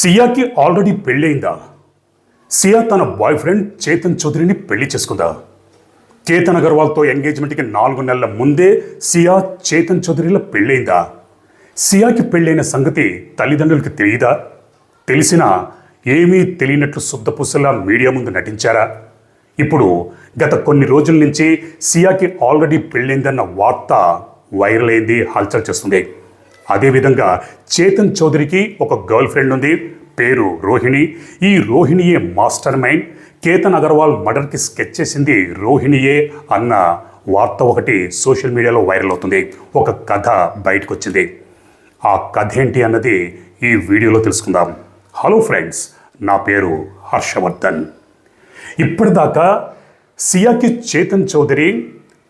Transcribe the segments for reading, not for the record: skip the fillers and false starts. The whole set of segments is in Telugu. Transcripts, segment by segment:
సియాకి ఆల్రెడీ పెళ్ళయిందా? సియా తన బాయ్ ఫ్రెండ్ చేతన్ చౌదరిని పెళ్లి చేసుకుందా? కేతన్ అగర్వాల్తో ఎంగేజ్మెంట్కి 4 నెలల ముందే సియా చేతన్ చౌదరిలో పెళ్ళయిందా? సియాకి పెళ్ళైన సంగతి తల్లిదండ్రులకి తెలియదా? తెలిసినా ఏమీ తెలియనట్లు శుద్ధపుసలా మీడియా ముందు నటించారా? ఇప్పుడు గత కొన్ని రోజుల నుంచి సియాకి ఆల్రెడీ పెళ్ళైందన్న వార్త వైరల్ అయింది, హల్చల్ చేస్తుంది. అదేవిధంగా చేతన్ చౌదరికి ఒక గర్ల్ ఫ్రెండ్ ఉంది, పేరు రోహిణి. ఈ రోహిణియే మాస్టర్ మైండ్. కేతన్ అగర్వాల్ మర్డర్కి స్కెచ్ చేసింది రోహిణియే అన్న వార్త ఒకటి సోషల్ మీడియాలో వైరల్ అవుతుంది. ఒక కథ బయటకు వచ్చింది. ఆ కథ ఏంటి అన్నది ఈ వీడియోలో తెలుసుకుందాం. హలో ఫ్రెండ్స్, నా పేరు హర్షవర్ధన్. ఇప్పటిదాకా సియాకి చేతన్ చౌదరి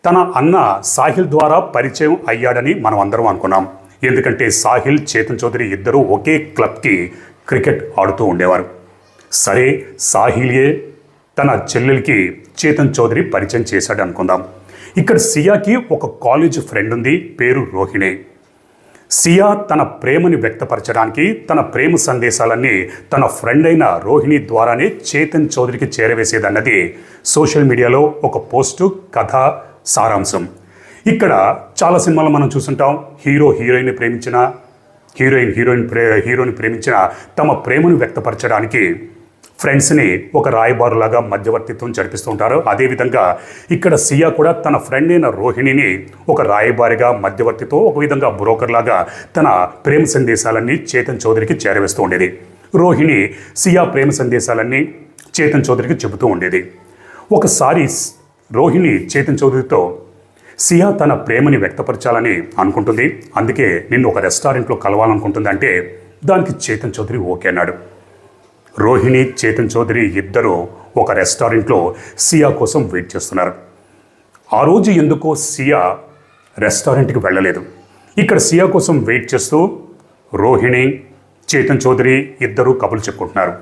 తన అన్న సాహిల్ ద్వారా పరిచయం అయ్యాడని మనం అందరం అనుకున్నాం. ఎందుకంటే సాహిల్, చేతన్ చౌదరి ఇద్దరూ ఒకే క్లబ్కి క్రికెట్ ఆడుతూ ఉండేవారు. సరే, సాహిల్యే తన చెల్లెలకి చేతన్ చౌదరి పరిచయం చేశాడు అనుకుందాం. ఇక్కడ సియాకి ఒక కాలేజ్ ఫ్రెండ్ ఉంది, పేరు రోహిణి. సియా తన ప్రేమని వ్యక్తపరచడానికి తన ప్రేమ సందేశాలన్నీ తన ఫ్రెండ్ అయిన రోహిణి ద్వారానే చేతన్ చౌదరికి చేరవేసేదన్నది సోషల్ మీడియాలో ఒక పోస్టు, కథ, సారాంశం. ఇక్కడ చాలా సినిమాలు మనం చూస్తుంటాం. హీరోని ప్రేమించిన తమ ప్రేమను వ్యక్తపరచడానికి ఫ్రెండ్స్ని ఒక రాయబారులాగా మధ్యవర్తిత్వం జరిపిస్తూ ఉంటారు. అదేవిధంగా ఇక్కడ సియా కూడా తన ఫ్రెండ్ అయిన రోహిణిని ఒక రాయబారిగా, మధ్యవర్తితో, ఒక విధంగా బ్రోకర్లాగా తన ప్రేమ సందేశాలన్నీ చేతన్ చౌదరికి చేరవేస్తూ ఉండేది. రోహిణి సియా ప్రేమ సందేశాలన్నీ చేతన్ చౌదరికి చెబుతూ ఉండేది. ఒకసారి రోహిణి చేతన్ చౌదరితో, సియా తన ప్రేమని వ్యక్తపరచాలని అనుకుంటుంది, అందుకే నిన్ను ఒక రెస్టారెంట్లో కలవాలనుకుంటుంది అంటే దానికి చేతన్ చౌదరి ఓకే అన్నాడు. రోహిణి, చేతన్ చౌదరి ఇద్దరు ఒక రెస్టారెంట్లో సియా కోసం వెయిట్ చేస్తున్నారు. ఆ రోజు ఎందుకో సియా రెస్టారెంట్కి వెళ్ళలేదు. ఇక్కడ సియా కోసం వెయిట్ చేస్తూ రోహిణి, చేతన్ చౌదరి ఇద్దరు కబుర్లు చెప్పుకుంటున్నారు.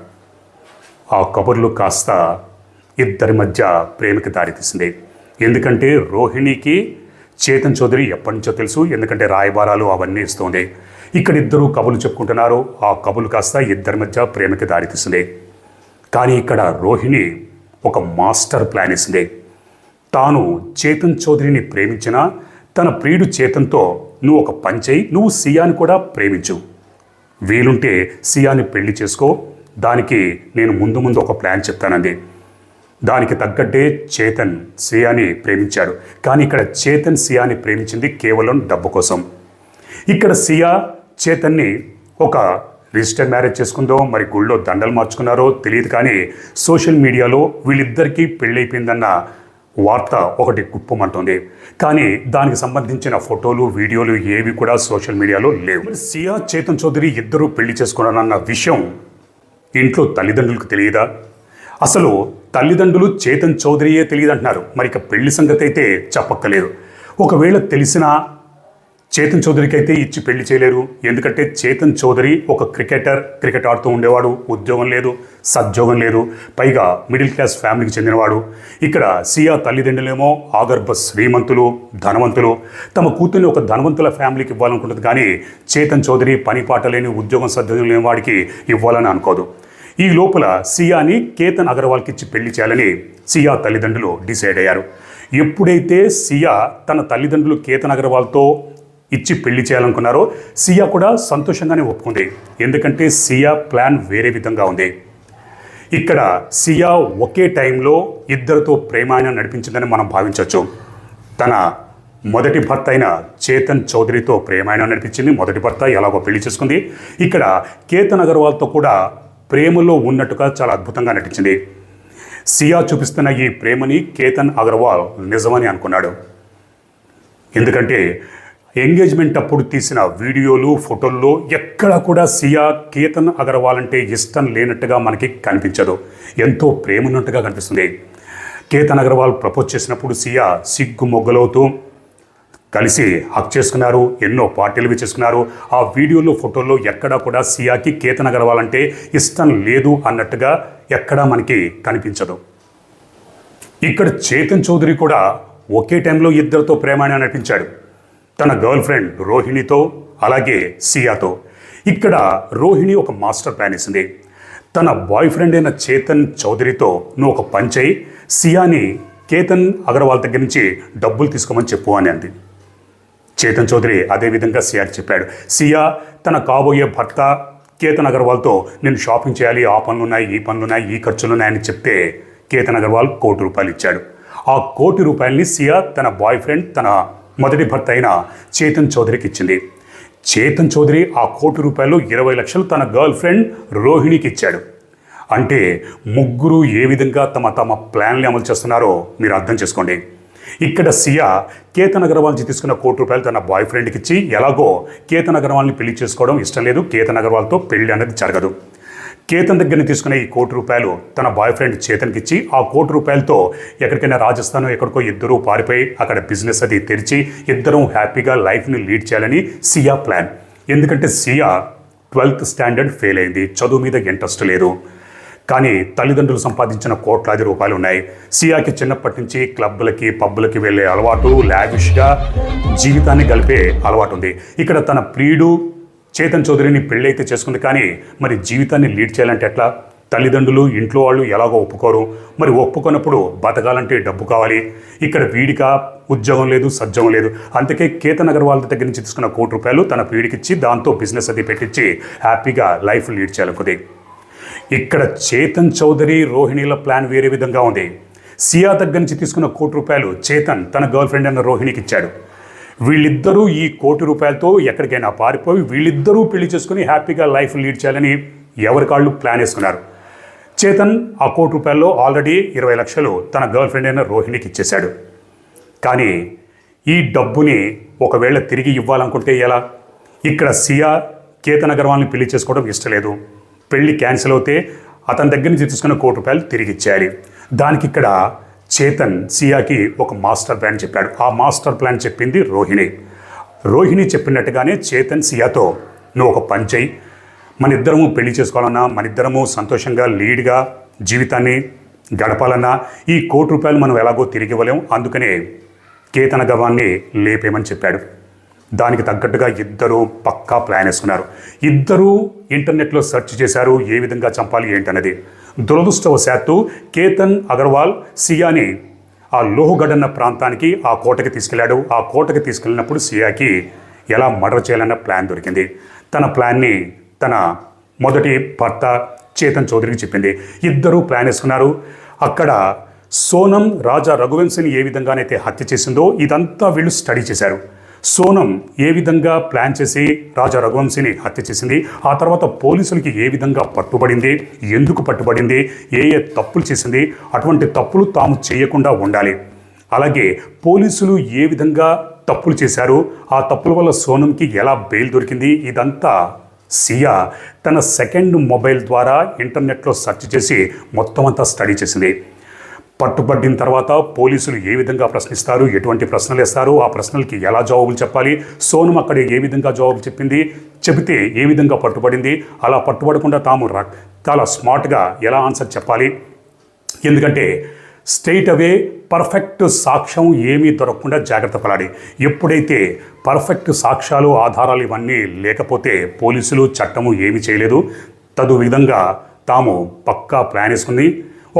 ఆ కబుర్లు కాస్త ఇద్దరి మధ్య ప్రేమకి దారితీసింది. ఎందుకంటే రోహిణికి చేతన్ చౌదరి ఎప్పటి నుంచో తెలుసు, ఎందుకంటే రాయబారాలు అవన్నీ ఇస్తుంది. ఇక్కడ ఇద్దరు కబుర్లు చెప్పుకుంటున్నారు. ఆ కబుర్లు కాస్త ఇద్దరి మధ్య ప్రేమకి దారితీస్తుంది. కానీ ఇక్కడ రోహిణి ఒక మాస్టర్ ప్లాన్ ఇస్తుంది. తాను చేతన్ చౌదరిని ప్రేమించిన తన ప్రియుడు చేతన్తో, నువ్వు ఒక పని చేయి, నువ్వు సియాని కూడా ప్రేమించు, వీలుంటే సియాని పెళ్లి చేసుకో, దానికి నేను ముందు ఒక ప్లాన్ చెప్తానంది. దానికి తగ్గట్టే చేతన్ సియాని ప్రేమించాడు. కానీ ఇక్కడ చేతన్ సియాని ప్రేమించింది కేవలం డబ్బు కోసం. ఇక్కడ సియా చేతన్ని ఒక రిజిస్టర్ మ్యారేజ్ చేసుకుందో, మరి గుళ్ళో దండలు మార్చుకున్నారో తెలియదు, కానీ సోషల్ మీడియాలో వీళ్ళిద్దరికీ పెళ్ళైపోయిందన్న వార్త ఒకటి కుప్పమంటుంది. కానీ దానికి సంబంధించిన ఫోటోలు, వీడియోలు ఏవి కూడా సోషల్ మీడియాలో లేవు. సియా, చేతన్ చౌదరి ఇద్దరూ పెళ్లి చేసుకున్నారన్న విషయం ఇంట్లో తల్లిదండ్రులకు తెలియదా? అసలు తల్లిదండ్రులు చేతన్ చౌదరియే తెలియదు అంటున్నారు. మరి ఇక పెళ్లి సంగతి అయితే చెప్పక్కలేదు. ఒకవేళ తెలిసినా చేతన్ చౌదరికి అయితే ఇచ్చి పెళ్లి చేయలేరు. ఎందుకంటే చేతన్ చౌదరి ఒక క్రికెట్ ఆడుతూ ఉండేవాడు, ఉద్యోగం లేదు, సద్యోగం లేదు, పైగా మిడిల్ క్లాస్ ఫ్యామిలీకి చెందినవాడు. ఇక్కడ సియా తల్లిదండ్రులేమో ఆగర్భ శ్రీమంతులు, ధనవంతులు. తమ కూతుర్ని ఒక ధనవంతుల ఫ్యామిలీకి ఇవ్వాలనుకుంటుంది, కానీ చేతన్ చౌదరి పని పాట లేని, ఉద్యోగం సద్యోగం లేని వాడికి ఇవ్వాలని అనుకోదు. ఈ లోపల సియాని కేతన్ అగర్వాల్కి ఇచ్చి పెళ్లి చేయాలని సియా తల్లిదండ్రులు డిసైడ్ అయ్యారు. ఎప్పుడైతే సియా తన తల్లిదండ్రులు కేతన్ అగర్వాల్తో ఇచ్చి పెళ్లి చేయాలనుకున్నారో సియా కూడా సంతోషంగానే ఒప్పుకుంది. ఎందుకంటే సియా ప్లాన్ వేరే విధంగా ఉంది. ఇక్కడ సియా ఒకే టైంలో ఇద్దరితో ప్రేమాయణం నడిపించిందని మనం భావించవచ్చు. తన మొదటి భర్త అయిన చేతన్ చౌదరితో ప్రేమాయణం నడిపించింది. మొదటి భర్త ఎలాగో పెళ్లి చేసుకుంది. ఇక్కడ కేతన్ అగర్వాల్తో కూడా ప్రేమలో ఉన్నట్టుగా చాలా అద్భుతంగా నటించింది. సియా చూపిస్తున్న ఈ ప్రేమని కేతన్ అగర్వాల్ నిజమని అనుకున్నాడు. ఎందుకంటే ఎంగేజ్మెంట్ అప్పుడు తీసిన వీడియోలు, ఫోటోల్లో ఎక్కడా కూడా సియా కేతన్ అగర్వాల్ అంటే ఇష్టం లేనట్టుగా మనకి కనిపించదు. ఎంతో ప్రేమ ఉన్నట్టుగా కనిపిస్తుంది. కేతన్ అగర్వాల్ ప్రపోజ్ చేసినప్పుడు సియా సిగ్గు మొగ్గలవుతూ కలిసి హక్ చేసుకున్నారు, ఎన్నో పార్టీలు చేసుకున్నారు. ఆ వీడియోలో, ఫోటోల్లో ఎక్కడా కూడా సియాకి కేతన్ అగర్వాల్ అంటే ఇష్టం లేదు అన్నట్టుగా ఎక్కడా మనకి కనిపించదు. ఇక్కడ చేతన్ చౌదరి కూడా ఒకే టైంలో ఇద్దరితో ప్రేమాయణం నటించాడు. తన గర్ల్ ఫ్రెండ్ రోహిణితో, అలాగే సియాతో. ఇక్కడ రోహిణి ఒక మాస్టర్ ప్లాన్ వేసింది. తన బాయ్ ఫ్రెండ్ అయిన చేతన్ చౌదరితో నువ్వు ఒక పని చేయి, సియాని కేతన్ అగర్వాల్ దగ్గర నుంచి డబ్బులు తీసుకోమని చెప్పు అని అంది. చేతన్ చౌదరి అదేవిధంగా సియాకి చెప్పాడు. సియా తన కాబోయే భర్త కేతన్ అగర్వాల్తో నేను షాపింగ్ చేయాలి, ఆ పనులున్నాయి, ఈ పనులున్నాయి, ఈ ఖర్చులున్నాయని చెప్తే కేతన్ అగర్వాల్ ₹1,00,00,000 ఇచ్చాడు. ఆ ₹1,00,00,000 సియా తన బాయ్ ఫ్రెండ్, తన మొదటి భర్త అయిన చేతన్ చౌదరికి ఇచ్చింది. చేతన్ చౌదరి ఆ ₹1,00,00,000 20 లక్షలు తన గర్ల్ ఫ్రెండ్ రోహిణికి ఇచ్చాడు. అంటే ముగ్గురు ఏ విధంగా తమ తమ ప్లాన్లు అమలు చేస్తున్నారో మీరు అర్థం చేసుకోండి. ఇక్కడ సియా కేతన్ అగర్వాల్కి తీసుకున్న ₹1,00,00,000 తన బాయ్ ఫ్రెండ్కి ఇచ్చి, ఎలాగో కేతన్ అగర్వాల్ని పెళ్లి చేసుకోవడం ఇష్టం లేదు, కేతన్ అగర్వాల్తో పెళ్లి అనేది జరగదు. కేతన్ దగ్గర తీసుకున్న ఈ ₹1,00,00,000 తన బాయ్ ఫ్రెండ్ చేతన్కి ఇచ్చి, ఆ ₹1,00,00,000తో ఎక్కడికైనా రాజస్థాన్ ఎక్కడికో ఇద్దరూ పారిపోయి అక్కడ బిజినెస్ అది తెరిచి ఇద్దరం హ్యాపీగా లైఫ్ని లీడ్ చేయాలని సియా ప్లాన్. ఎందుకంటే సియా 12th స్టాండర్డ్ ఫెయిల్ అయింది, చదువు మీద ఇంట్రెస్ట్ లేదు. కానీ తల్లిదండ్రులు సంపాదించిన ₹1,00,00,000 ఉన్నాయి. సియాకి చిన్నప్పటి నుంచి క్లబ్లకి పబ్బులకి వెళ్ళే అలవాటు, లావిష్గా జీవితాన్ని గడిపే అలవాటు ఉంది. ఇక్కడ తన ప్రియుడు చేతన్ చౌదరిని పెళ్ళైతే చేసుకుంది, కానీ మరి జీవితాన్ని లీడ్ చేయాలంటే ఎట్లా? తల్లిదండ్రులు ఇంట్లో వాళ్ళు ఎలాగో ఒప్పుకోరు. మరి ఒప్పుకున్నప్పుడు బతకాలంటే డబ్బు కావాలి. ఇక్కడ వీడికా ఉద్యోగం లేదు, సద్యోగం లేదు. అందుకే కేతన్ అగర్వాల్ దగ్గర నుంచి తీసుకున్న ₹1,00,00,000 తన ప్రియుడికి ఇచ్చి దాంతో బిజినెస్ అది పెట్టించి హ్యాపీగా లైఫ్ లీడ్ చేయాలనుకుంది. ఇక్కడ చేతన్ చౌదరి రోహిణిల ప్లాన్ వేరే విధంగా ఉంది. సియా దగ్గర నుంచి తీసుకున్న ₹1,00,00,000 చేతన్ తన గర్ల్ ఫ్రెండ్ అయిన రోహిణికి ఇచ్చాడు. వీళ్ళిద్దరూ ఈ ₹1,00,00,000తో ఎక్కడికైనా పారిపోయి వీళ్ళిద్దరూ పెళ్లి చేసుకుని హ్యాపీగా లైఫ్ లీడ్ చేయాలని ఎవరికాళ్ళు ప్లాన్ వేసుకున్నారు. చేతన్ ఆ ₹1,00,00,000 ఆల్రెడీ 20 లక్షలు తన గర్ల్ ఫ్రెండ్ అయిన రోహిణికి ఇచ్చేశాడు. కానీ ఈ డబ్బుని ఒకవేళ తిరిగి ఇవ్వాలనుకుంటే ఎలా? ఇక్కడ సియా కేతన్ అగర్వాల్ని పెళ్లి చేసుకోవడం ఇష్టం లేదు. పెళ్లి క్యాన్సిల్ అవుతే అతని దగ్గర నుంచి తీసుకున్న ₹1,00,00,000 తిరిగి ఇచ్చేయాలి. దానికి ఇక్కడ చేతన్ సియాకి ఒక మాస్టర్ ప్లాన్ చెప్పాడు. ఆ మాస్టర్ ప్లాన్ చెప్పింది రోహిణి. రోహిణి చెప్పినట్టుగానే చేతన్ సియాతో నువ్వు ఒక పని చేయి, మన ఇద్దరము పెళ్లి చేసుకోవాలన్నా, మన ఇద్దరము సంతోషంగా లీడ్గా జీవితాన్ని గడపాలన్నా ఈ ₹1,00,00,000 మనం ఎలాగో తిరిగి ఇవ్వలేం, అందుకనే కేతన్ అగర్వాల్ని లేపేమని చెప్పాడు. దానికి తగ్గట్టుగా ఇద్దరు పక్కా ప్లాన్ వేసుకున్నారు. ఇద్దరూ ఇంటర్నెట్లో సెర్చ్ చేశారు ఏ విధంగా చంపాలి ఏంటన్నది. దురదృష్టవశాత్తు కేతన్ అగర్వాల్ సియాని ఆ లోహగఢ్ అన్న ప్రాంతానికి, ఆ కోటకి తీసుకెళ్లాడు. ఆ కోటకి తీసుకెళ్ళినప్పుడు సియాకి ఎలా మర్డర్ చేయాలన్న ప్లాన్ దొరికింది. తన ప్లాన్ని తన మొదటి భర్త చేతన్ చౌదరికి చెప్పింది. ఇద్దరూ ప్లాన్ వేసుకున్నారు. అక్కడ సోనం రాజా రఘువంశిని ఏ విధంగానైతే హత్య చేసిందో ఇదంతా వీళ్ళు స్టడీ చేశారు. సోనం ఏ విధంగా ప్లాన్ చేసి రాజా రఘువంశిని హత్య చేసింది, ఆ తర్వాత పోలీసులకి ఏ విధంగా పట్టుబడింది, ఎందుకు పట్టుబడింది, ఏ తప్పులు చేసింది, అటువంటి తప్పులు తాము చేయకుండా ఉండాలి. అలాగే పోలీసులు ఏ విధంగా తప్పులు చేశారు, ఆ తప్పుల వల్ల సోనంకి ఎలా బెయిల్ దొరికింది, ఇదంతా సియా తన సెకండ్ మొబైల్ ద్వారా ఇంటర్నెట్లో సెర్చ్ చేసి మొత్తం అంతా స్టడీ చేసింది. పట్టుబడిన తర్వాత పోలీసులు ఏ విధంగా ప్రశ్నిస్తారు, ఎటువంటి ప్రశ్నలు వేస్తారు, ఆ ప్రశ్నలకి ఎలా జవాబులు చెప్పాలి, సోనం అక్కడ ఏ విధంగా జవాబు చెబితే ఏ విధంగా పట్టుబడింది, అలా పట్టుబడకుండా తాము చాలా స్మార్ట్గా ఎలా ఆన్సర్ చెప్పాలి. ఎందుకంటే స్ట్రైట్ అవే పర్ఫెక్ట్ సాక్ష్యం ఏమీ దొరకకుండా జాగ్రత్త పడాలి. ఎప్పుడైతే పర్ఫెక్ట్ సాక్ష్యాలు ఆధారాలు ఇవన్నీ లేకపోతే పోలీసులు చట్టము ఏమీ చేయలేదు. తదు విధంగా తాము పక్కా ప్లాన్ వేసుకుంది.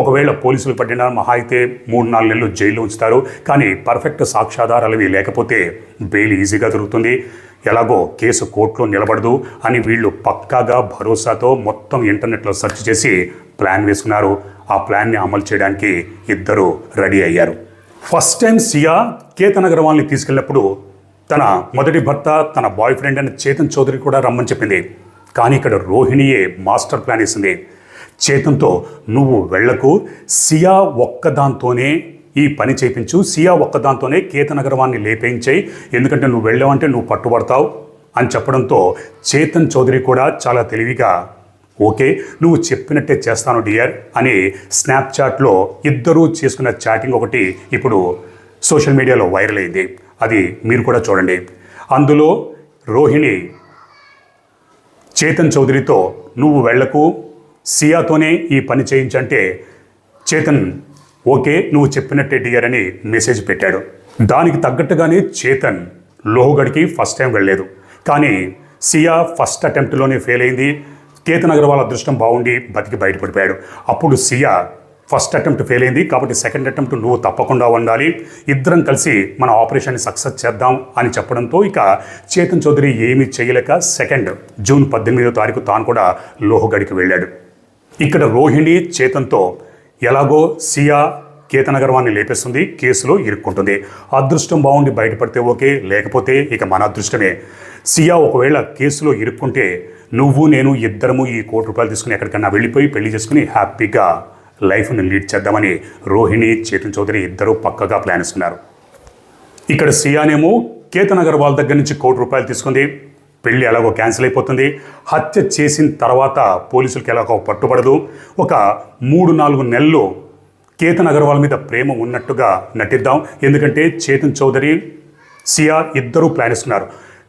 ఒకవేళ పోలీసులు పట్టిన మహా అయితే 3-4 నెలలు జైల్లో ఉంచుతారు. కానీ పర్ఫెక్ట్ సాక్ష్యాధారాలు ఇవి లేకపోతే బెయిల్ ఈజీగా దొరుకుతుంది. ఎలాగో కేసు కోర్టులో నిలబడదు అని వీళ్ళు పక్కాగా భరోసాతో మొత్తం ఇంటర్నెట్లో సెర్చ్ చేసి ప్లాన్ వేసుకున్నారు. ఆ ప్లాన్ని అమలు చేయడానికి ఇద్దరు రెడీ అయ్యారు. ఫస్ట్ టైం సియా కేతన్ అగర్వాల్ని తీసుకెళ్ళినప్పుడు తన మొదటి భర్త, తన బాయ్ ఫ్రెండ్ అయిన చేతన్ చౌదరి కూడా రమ్మని చెప్పింది. కానీ ఇక్కడ రోహిణియే మాస్టర్ ప్లాన్ వేసింది. చేతన్తో నువ్వు వెళ్లకు, సియా ఒక్కదాంతోనే ఈ పని చేయించు, సియా ఒక్కదాంతోనే కేతన్ అగర్వాల్ని లేపేయించాయి, ఎందుకంటే నువ్వు వెళ్ళావంటే నువ్వు పట్టుబడతావు అని చెప్పడంతో చేతన్ చౌదరి కూడా చాలా తెలివిగా ఓకే నువ్వు చెప్పినట్టే చేస్తాను డియర్ అని స్నాప్చాట్లో ఇద్దరూ చేసుకున్న చాటింగ్ ఒకటి ఇప్పుడు సోషల్ మీడియాలో వైరల్ అయింది. అది మీరు కూడా చూడండి. అందులో రోహిణి చేతన్ చౌదరితో నువ్వు వెళ్లకు, సియాతోనే ఈ పని చేయించంటే చేతన్ ఓకే నువ్వు చెప్పినట్టే డియర్ అని మెసేజ్ పెట్టాడు. దానికి తగ్గట్టుగానే చేతన్ లోహగఢ్కి ఫస్ట్ టైం వెళ్ళలేదు. కానీ సియా ఫస్ట్ అటెంప్ట్లోనే ఫెయిల్ అయింది. కేతన్ అగర్వాల్ అదృష్టం బాగుండి బతికి బయటపడిపోయాడు. అప్పుడు సియా ఫస్ట్ అటెంప్ట్ ఫెయిల్ అయింది కాబట్టి సెకండ్ అటెంప్ట్ నువ్వు తప్పకుండా ఉండాలి, ఇద్దరం కలిసి మన ఆపరేషన్ని సక్సెస్ చేద్దాం అని చెప్పడంతో ఇక చేతన్ చౌదరి ఏమీ చేయలేక జూన్ 18వ తారీఖు తాను కూడా లోహగడికి వెళ్ళాడు. ఇక్కడ రోహిణి చేతన్తో ఎలాగో సియా కేతన్ అగర్వాల్ని లేపేస్తుంది, కేసులో ఇరుక్కుంటుంది. అదృష్టం బాగుండి బయటపడితే ఓకే, లేకపోతే ఇక మన అదృష్టమే. సియా ఒకవేళ కేసులో ఇరుక్కుంటే నువ్వు నేను ఇద్దరము ఈ ₹1,00,00,000 తీసుకుని ఎక్కడికన్నా వెళ్ళిపోయి పెళ్లి చేసుకుని హ్యాపీగా లైఫ్ని లీడ్ చేద్దామని రోహిణి చేతన్ చౌదరి ఇద్దరు పక్కగా ప్లాన్ ఇస్తున్నారు. ఇక్కడ సియానేమో కేతన్ అగర్వాల్ దగ్గర నుంచి ₹1,00,00,000 తీసుకుంది. పెళ్లి ఎలాగో క్యాన్సిల్ అయిపోతుంది. హత్య చేసిన తర్వాత పోలీసులకి ఎలాగో పట్టుబడదు. ఒక 3-4 నెలలు కేతన్ అగర్వాల్ మీద ప్రేమ ఉన్నట్టుగా నటిద్దాం. ఎందుకంటే చేతన్ చౌదరి సియా ఇద్దరూ ప్లాన్ ఇస్తున్నారు.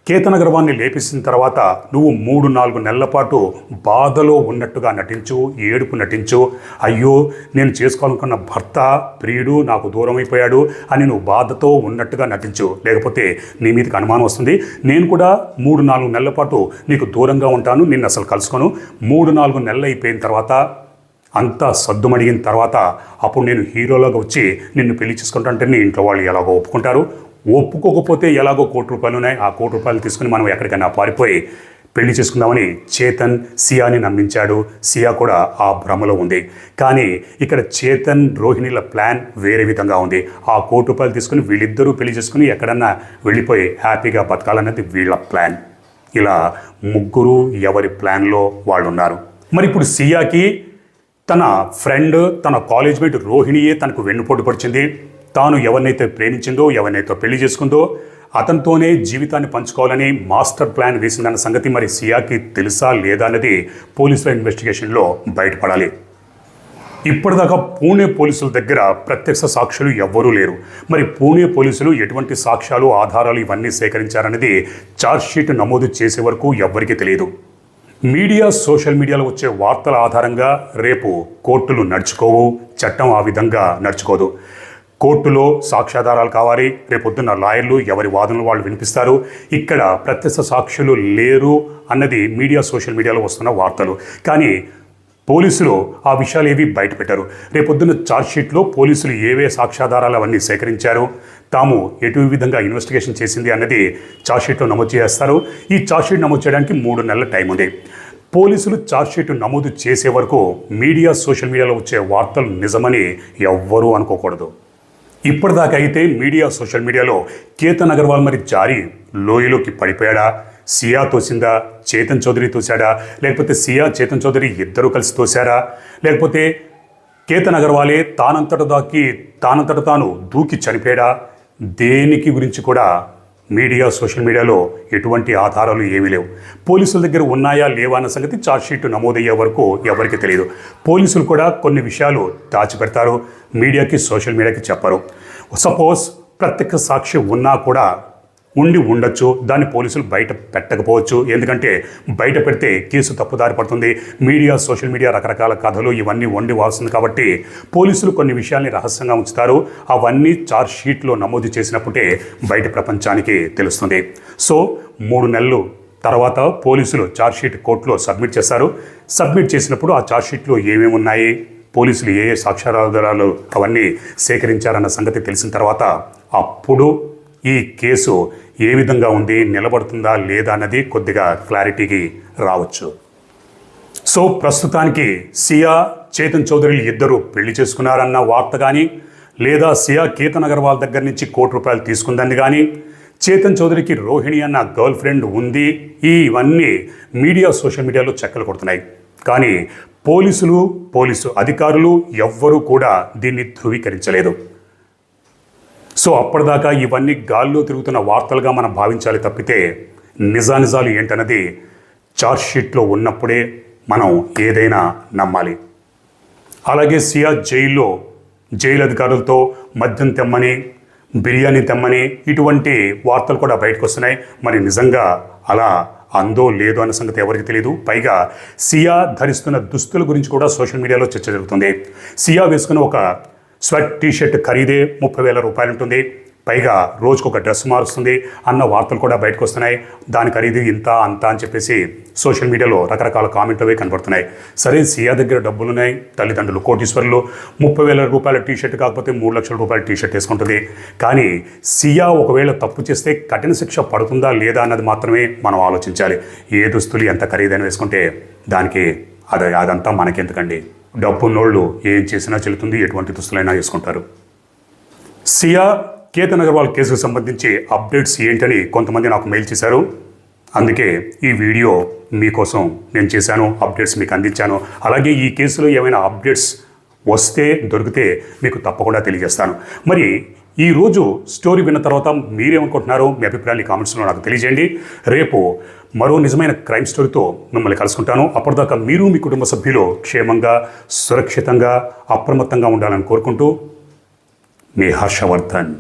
కేతన్ అగర్వాల్ని లేపేసిన తర్వాత నువ్వు 3-4 నెలల పాటు బాధలో ఉన్నట్టుగా నటించు, ఏడుపు నటించు. అయ్యో నేను చేసుకోవాలనుకున్న భర్త ప్రియుడు నాకు దూరం అయిపోయాడు అని నువ్వు బాధతో ఉన్నట్టుగా నటించు, లేకపోతే నీ మీదకి అనుమానం వస్తుంది. నేను కూడా 3-4 నెలల పాటు నీకు దూరంగా ఉంటాను, నిన్ను అసలు కలుసుకోను. 3-4 నెలలు అయిపోయిన తర్వాత అంతా సద్దుమడిగిన తర్వాత అప్పుడు నేను హీరోలాగా వచ్చి నిన్ను పెళ్లి చేసుకుంటానంటే నీ ఇంట్లో వాళ్ళు ఎలాగో ఒప్పుకుంటారు. ఒప్పుకోకపోతే ఎలాగో ₹1,00,00,000 ఉన్నాయి, ఆ ₹1,00,00,000 తీసుకుని మనం ఎక్కడికైనా పారిపోయి పెళ్లి చేసుకుందామని చేతన్ సియాని నమ్మించాడు. సియా కూడా ఆ భ్రమలో ఉంది. కానీ ఇక్కడ చేతన్ రోహిణిల ప్లాన్ వేరే విధంగా ఉంది. ఆ ₹1,00,00,000 తీసుకుని వీళ్ళిద్దరూ పెళ్లి చేసుకుని ఎక్కడన్నా వెళ్ళిపోయి హ్యాపీగా బతకాలన్నది వీళ్ళ ప్లాన్. ఇలా ముగ్గురు ఎవరి ప్లాన్లో వాళ్ళు ఉన్నారు. మరి ఇప్పుడు సియాకి తన ఫ్రెండ్, తన కాలేజ్ మేట్ రోహిణియే తనకు వెన్నుపోటు పడిచింది. తాను ఎవరినైతే ప్రేమించిందో, ఎవరినైతే పెళ్లి చేసుకుందో అతనితోనే జీవితాన్ని పంచుకోవాలని మాస్టర్ ప్లాన్ వేసిందన్న సంగతి మరి సియాకి తెలుసా లేదా అన్నది పోలీసుల ఇన్వెస్టిగేషన్లో బయటపడాలి. ఇప్పటిదాకా పూణే పోలీసుల దగ్గర ప్రత్యక్ష సాక్షులు ఎవ్వరూ లేరు. మరి పూణే పోలీసులు ఎటువంటి సాక్ష్యాలు, ఆధారాలు ఇవన్నీ సేకరించారనేది ఛార్జ్షీట్ నమోదు చేసే వరకు ఎవ్వరికీ తెలియదు. మీడియా, సోషల్ మీడియాలో వచ్చే వార్తల ఆధారంగా రేపు కోర్టులు నడుచుకోవు, చట్టం ఆ విధంగా నడుచుకోదు. కోర్టులో సాక్ష్యాధారాలు కావాలి. రేపొద్దున్న లాయర్లు ఎవరి వాదనలు వాళ్ళు వినిపిస్తారు. ఇక్కడ ప్రత్యక్ష సాక్షులు లేరు అన్నది మీడియా, సోషల్ మీడియాలో వస్తున్న వార్తలు. కానీ పోలీసులు ఆ విషయాలు ఏవి బయటపెట్టారు. రేపొద్దున్న ఛార్జ్షీట్లో పోలీసులు ఏవే సాక్ష్యాధారాలు అవన్నీ సేకరించారు, తాము ఎటు విధంగా ఇన్వెస్టిగేషన్ చేసింది అన్నది ఛార్జ్షీట్లో నమోదు చేస్తారు. ఈ ఛార్జ్షీట్ నమోదు చేయడానికి 3 నెలల టైం ఉంది. పోలీసులు ఛార్జ్షీట్ నమోదు చేసే వరకు మీడియా, సోషల్ మీడియాలో వచ్చే వార్తలు నిజమని ఎవ్వరూ అనుకోకూడదు. ఇప్పటిదాకా అయితే మీడియా, సోషల్ మీడియాలో కేతన్ అగర్వాల్ మరి జారి లోయలోకి పడిపోయాడా, సియా తోసిందా, చేతన్ చౌదరి తోశాడా, లేకపోతే సియా, చేతన్ చౌదరి ఇద్దరు కలిసి తోశారా, లేకపోతే కేతన్ అగర్వాలే తానంతట తాను దూకి చనిపోయాడా, దేనికి గురించి కూడా మీడియా, సోషల్ మీడియాలో ఎటువంటి ఆధారాలు ఏమీ లేవు. పోలీసుల దగ్గర ఉన్నాయా లేవా అన్న సంగతి ఛార్జ్షీట్ నమోదయ్యే వరకు ఎవరికి తెలియదు. పోలీసులు కూడా కొన్ని విషయాలు దాచిపెడతారు, మీడియాకి, సోషల్ మీడియాకి చెప్పరు. సపోజ్ ప్రత్యక్ష సాక్షి ఉన్నా కూడా ఉండొచ్చు, దాన్ని పోలీసులు బయట పెట్టకపోవచ్చు. ఎందుకంటే బయట పెడితే కేసు తప్పుదారి పడుతుంది. మీడియా, సోషల్ మీడియా రకరకాల కథలు ఇవన్నీ వాల్సింది కాబట్టి పోలీసులు కొన్ని విషయాల్ని రహస్యంగా ఉంచుతారు. అవన్నీ ఛార్జ్షీట్లో నమోదు చేసినప్పుడే బయట ప్రపంచానికి తెలుస్తుంది. సో 3 నెలలు తర్వాత పోలీసులు ఛార్జ్షీట్ కోర్టులో సబ్మిట్ చేస్తారు. సబ్మిట్ చేసినప్పుడు ఆ ఛార్జ్షీట్లో ఏమేమి ఉన్నాయి, పోలీసులు ఏ సాక్ష్యాధారాలు అవన్నీ సేకరించారన్న సంగతి తెలిసిన తర్వాత అప్పుడు ఈ కేసు ఏ విధంగా ఉంది, నిలబడుతుందా లేదా అన్నది కొద్దిగా క్లారిటీకి రావచ్చు. సో ప్రస్తుతానికి సియా, చేతన్ చౌదరి ఇద్దరు పెళ్లి చేసుకున్నారన్న వార్త కానీ, లేదా సియా కేతన్ అగర్వాల్ దగ్గర నుంచి ₹1,00,00,000 తీసుకుందని కానీ, చేతన్ చౌదరికి రోహిణి అన్న గర్ల్ ఫ్రెండ్ ఉంది, ఇవన్నీ మీడియా, సోషల్ మీడియాలో చక్కలు కొడుతున్నాయి. కానీ పోలీసు అధికారులు ఎవ్వరూ కూడా దీన్ని ధృవీకరించలేదు. సో అప్పటిదాకా ఇవన్నీ గాల్లో తిరుగుతున్న వార్తలుగా మనం భావించాలి తప్పితే నిజానిజాలు ఏంటన్నది ఛార్జ్షీట్లో ఉన్నప్పుడే మనం ఏదైనా నమ్మాలి. అలాగే సియా జైలు అధికారులతో మద్యం తెమ్మని, బిర్యానీ తెమ్మని ఇటువంటి వార్తలు కూడా బయటకు వస్తున్నాయి. మరి నిజంగా అలా అందో లేదో అన్న సంగతి ఎవరికి తెలియదు. పైగా సియా ధరిస్తున్న దుస్తుల గురించి కూడా సోషల్ మీడియాలో చర్చ జరుగుతుంది. సియా వేసుకున్న ఒక స్వెట్ టీషర్ట్ ఖరీదే ₹30,000 ఉంటుంది. పైగా రోజుకొక డ్రెస్ మారుస్తుంది అన్న వార్తలు కూడా బయటకు వస్తున్నాయి. దాని ఖరీదు ఇంత అంత అని చెప్పేసి సోషల్ మీడియాలో రకరకాల కామెంట్లు అవి కనబడుతున్నాయి. సరే, సియా దగ్గర డబ్బులున్నాయి, తల్లిదండ్రులు కోటీశ్వరులు, 30,000 రూపాయల టీషర్ట్ కాకపోతే 3 లక్షల రూపాయల టీషర్ట్ వేసుకుంటుంది. కానీ సియా ఒకవేళ తప్పు చేస్తే కఠిన శిక్ష పడుతుందా లేదా అన్నది మాత్రమే మనం ఆలోచించాలి. ఏ దుస్తులు ఎంత ఖరీదైన వేసుకుంటే దానికి అదంతా మనకెందుకండి? డబ్బున్నోళ్ళు ఏం చేసినా చెల్లుతుంది, ఎటువంటి దుస్తులైనా వేసుకుంటారు. సియా కేతన్ అగర్వాల్ కేసుకు సంబంధించి అప్డేట్స్ ఏంటని కొంతమంది నాకు మెయిల్ చేశారు. అందుకే ఈ వీడియో మీకోసం నేను చేశాను, అప్డేట్స్ మీకు అందించాను. అలాగే ఈ కేసులో ఏమైనా అప్డేట్స్ వస్తే దొరికితే మీకు తప్పకుండా తెలియజేస్తాను. మరి ఈరోజు స్టోరీ విన్న తర్వాత మీరేమనుకుంటున్నారో మీ అభిప్రాయాన్ని కామెంట్స్లో నాకు తెలియజేయండి. రేపు మరో నిజమైన క్రైమ్ స్టోరీతో మిమ్మల్ని కలుసుకుంటాను. అప్పటిదాకా మీరు మీ కుటుంబ సభ్యులు క్షేమంగా, సురక్షితంగా, అప్రమత్తంగా ఉండాలని కోరుకుంటూ మీ హర్షవర్ధన్.